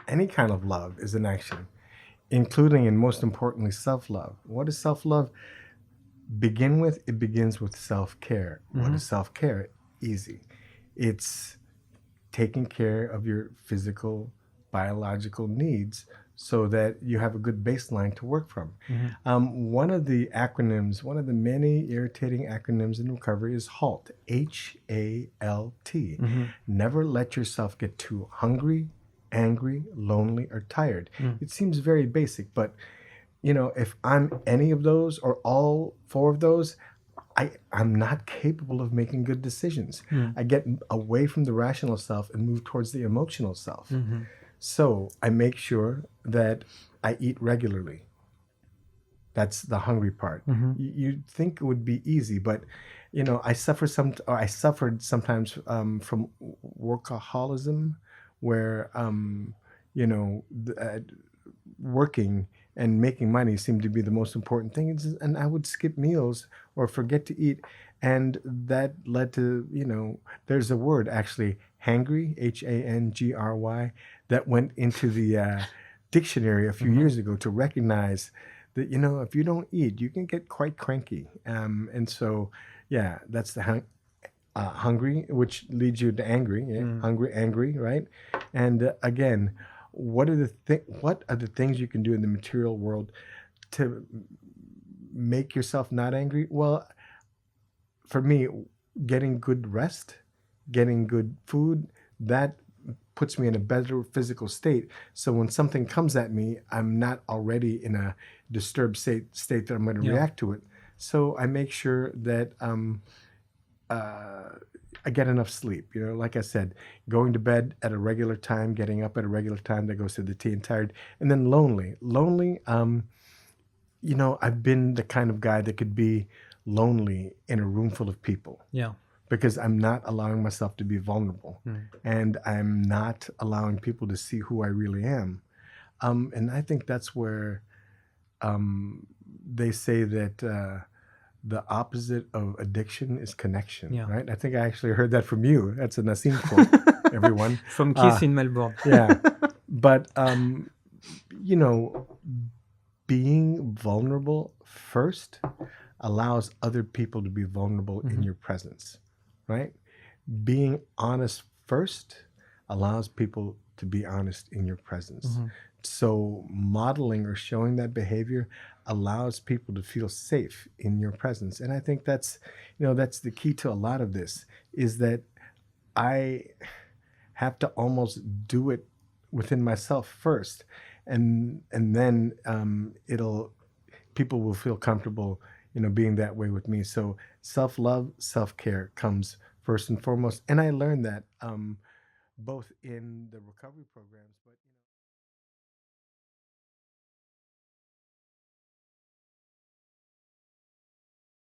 any kind of love is an action, including and most importantly, self-love. What does self-love begin with? It begins with self-care. What is self-care? Easy. It's taking care of your physical, biological needs so that you have a good baseline to work from. One of the acronyms, one of the many irritating acronyms in recovery is HALT, HALT. Never let yourself get too hungry, angry, lonely, or tired. It seems very basic, but if I'm any of those or all four of those, I'm not capable of making good decisions. I get away from the rational self and move towards the emotional self. So I make sure that I eat regularly. That's the hungry part. You'd think it would be easy, but I suffered sometimes from workaholism, where working and making money seemed to be the most important thing, and I would skip meals or forget to eat, and that led to there's a word actually, hangry, HANGRY, that went into the dictionary a few years ago to recognize that if you don't eat, you can get quite cranky, and so yeah, that's the hungry, which leads you to angry, hungry, angry, right? And again, what are the things you can do in the material world to make yourself not angry? Well, for me, getting good rest, getting good food, that puts me in a better physical state. So when something comes at me, I'm not already in a disturbed state that I'm going to react to it. So I make sure that I get enough sleep. Like I said, going to bed at a regular time, getting up at a regular time, that goes to the T and tired. And then lonely. I've been the kind of guy that could be lonely in a room full of people. Yeah. Because I'm not allowing myself to be vulnerable, and I'm not allowing people to see who I really am. And I think that's where they say that the opposite of addiction is connection, right? I think I actually heard that from you. That's a Nassim quote, everyone. From Kiss in Melbourne. Yeah. But, being vulnerable first allows other people to be vulnerable in your presence, right? Being honest first allows people to be honest in your presence. So modeling or showing that behavior allows people to feel safe in your presence. And I think that's the key to a lot of this, is that I have to almost do it within myself first. And then people will feel comfortable, being that way with me. So self-love, self-care comes first and foremost. And I learned that both in the recovery programs, but